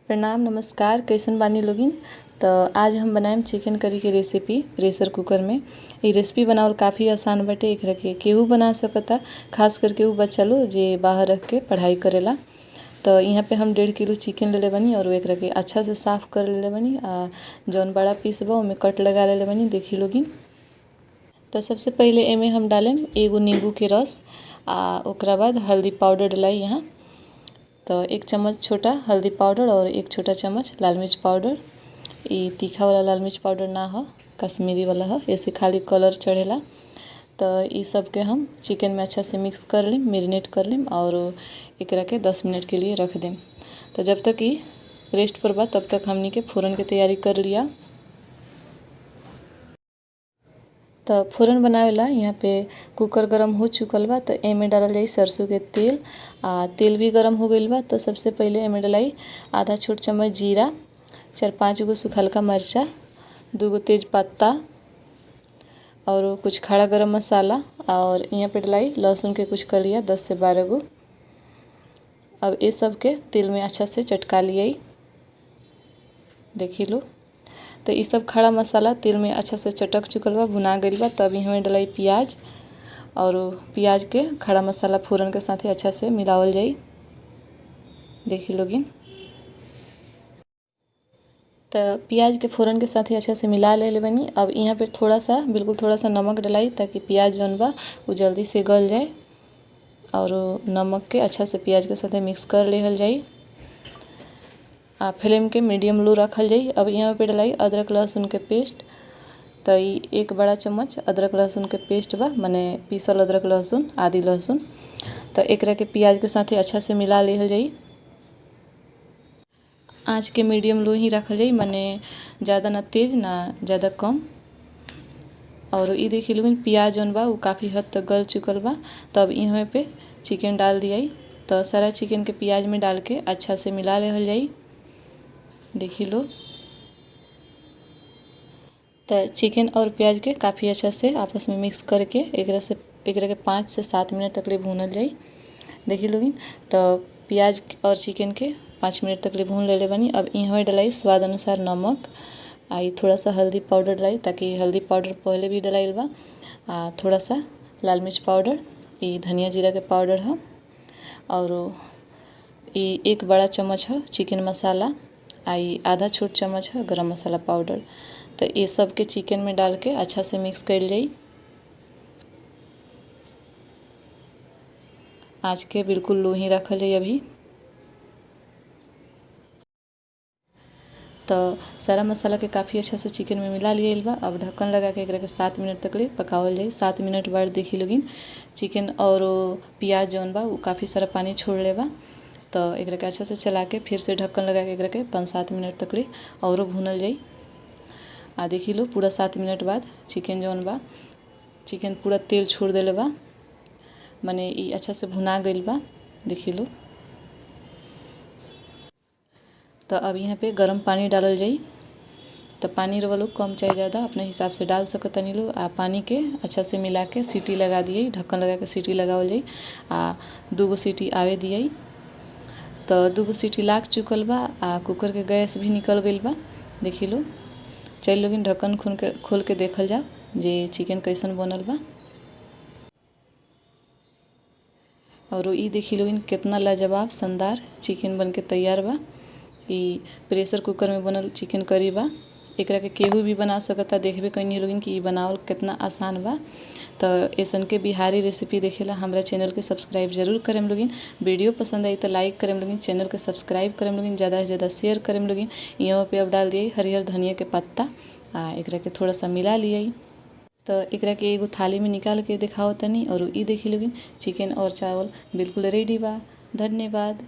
प्रणाम नमस्कार, कैसन बानी लोगिन। तो आज हम बनाएम चिकन करी के रेसिपी प्रेशर कुकर में। ये रेसिपी बनावल काफ़ी आसान बाटे। एकरा के केहू बना सकता, खास करके उ बच्चा लोग जे बाहर रह के पढ़ाई करेला। तो यहाँ पे हम 1.5 किलो चिकन लेले बनी और एकरा के अच्छा से साफ़ कर लेले बनी। जौन बड़ा पीस बा ओमे कट लगा लेले बनी, देखी लोगिन। तो सबसे पहले एमे हम डालेम एगो नींबू के रस, ओकरा बाद हल्दी पाउडर डलाई यहाँ। तो 1 चम्मच छोटा हल्दी पाउडर और 1 छोटा चम्मच लाल मिर्च पाउडर। ये तीखा वाला लाल मिर्च पाउडर ना हो, कश्मीरी वाला हो, ऐसे खाली कलर चढ़ेला। तो ये सब के हम चिकन में अच्छा से मिक्स कर लें, मैरिनेट कर लें और एकरा के 10 मिनट के लिए रख दें। तो जब तक ये रेस्ट पर बा तब तक हमनी के फ़ोरन के तैयारी कर लिया। तो फ़ोरन बनावेला यहाँ पे कुकर गरम हो चुकल बा। तो एमे डालल जाई सरसों के तेल। तेल भी गरम हो गइल बा। तो सबसे पहले एमे डलाई आधा छोट चम्मच जीरा, 4-5 गो सुखलका मरचा, 2 गो तेज पत्ता और कुछ खड़ा गरम मसाला। और यहाँ पे डलाई लहसुन के कुछ कलिया 10 से 12 गो। अब ये सब के तेल में अच्छा से चटका लियाई, देखी लो। तो ये सब खड़ा मसाला तेल में अच्छा से चटक चुकल बा, भुना गइल बा। तब यहाँ में डलाई प्याज और प्याज के खड़ा मसाला फ़ोरन के साथे अच्छा से मिलावल जाई, देखी लोगिन। तो प्याज के फ़ोरन के साथे अच्छा से मिला ले बनी। अब यहाँ पे बिल्कुल थोड़ा सा नमक डलाई ताकि प्याज जौन बा वो जल्दी से गल जाए। और नमक के अच्छा से प्याज के साथे मिक्स कर लेहल जाई। फ्लेम के मीडियम लो रखल जाई। अब यहाँ पे डलाई अदरक लहसुन के पेस्ट। तो ये 1 बड़ा चम्मच अदरक लहसुन के पेस्ट बा, माने पीसल अदरक लहसुन, आदि लहसुन। तो एकरा के प्याज के साथे अच्छा से मिला लेहल जाई। आँच के मीडियम लो ही रखल जाई, माने ज़्यादा ना तेज ना ज़्यादा कम। और ये देखिए लोगन प्याज जौन बा वो काफ़ी हद तक गल चुकल बा। तब यहाँ पे चिकन डाल दियाई। तो सारा चिकन के प्याज में डाल के अच्छा से मिला लेहल जाई, देखी लो। तो चिकन और प्याज के काफ़ी अच्छा से आपस में मिक्स करके एकरा के 5 से 7 मिनट तक ले भूनल जाई, देखी लोगिन। तो प्याज और चिकन के 5 मिनट तक ले भून लेले बनी। अब यहाँ डलाई स्वाद अनुसार नमक, आई थोड़ा सा हल्दी पाउडर डलाई ताकि हल्दी पाउडर पहले भी डलाइल बा। थोड़ा सा लाल मिर्च पाउडर, ये धनिया जीरा के पाउडर है। और ये 1 बड़ा चम्मच है चिकन मसाला, आई आधा छोट चम्मच है गरम मसाला पाउडर। तो ये सब के चिकन में डाल के अच्छा से मिक्स कर जाई। आँच के बिल्कुल लो ही रखल जाई अभी। तो सारा मसाला के काफ़ी अच्छा से चिकन में मिला लिया बा। अब ढक्कन लगा के एकरा के 7 मिनट तक ले पकावल जाई। 7 मिनट बाद देखी लोगिन चिकन और प्याज जौन बा वो काफ़ी सारा पानी छोड़ ले बा। तो एकरा के अच्छा से चला के फिर से ढक्कन लगा के एकरा के 5-7 मिनट तक ले और भूनल जाई। देखी लो पूरा 7 मिनट बाद चिकन जौन बा, चिकन पूरा तेल छोड़ देले बा, माने ये अच्छा से भुना गइल बा, देखी लो। तो अब यहाँ पे गरम पानी डालल जाई। तो पानी रवा लोग कम चाहे ज़्यादा अपने हिसाब से डाल सकतनी लोग। पानी के अच्छा से मिला के सीटी लगा दिए, ढक्कन लगा के सीटी लगावल जाई। 2 गो सीटी आवे दिए। तो 2 गो सीटी लाग चुकल बा। कुकर के गैस भी निकल गइल बा, देखी लो। चल लोगिन ढक्कन खोल के देखल जा जे चिकन कैसन बनल बा। और ये देखी लोगिन कितना लाजवाब शानदार चिकन बन के तैयार बा। ये प्रेशर कुकर में बनल चिकन करी बा। एकरा के केहू भी बना सकता। देखबे कइनी लोगिन कि बनावल कितना आसान बा। तो ऐसन के बिहारी रेसिपी देखेला हमरा चैनल के सब्सक्राइब जरूर करेम लोगिन। वीडियो पसंद आई तो लाइक करेम लोगिन, चैनल के सब्सक्राइब करेम लोगिन, ज़्यादा से ज़्यादा शेयर करेम लोगिन। यहाँ पे अब डाल दिए हरियर धनिया के पत्ता। एकरा के थोड़ा सा मिला लियाई। तो एकरा के एगो थाली में निकाल के दिखाओ तनी। और ये देखी लोगिन चिकन और चावल बिल्कुल रेडी बा। धन्यवाद।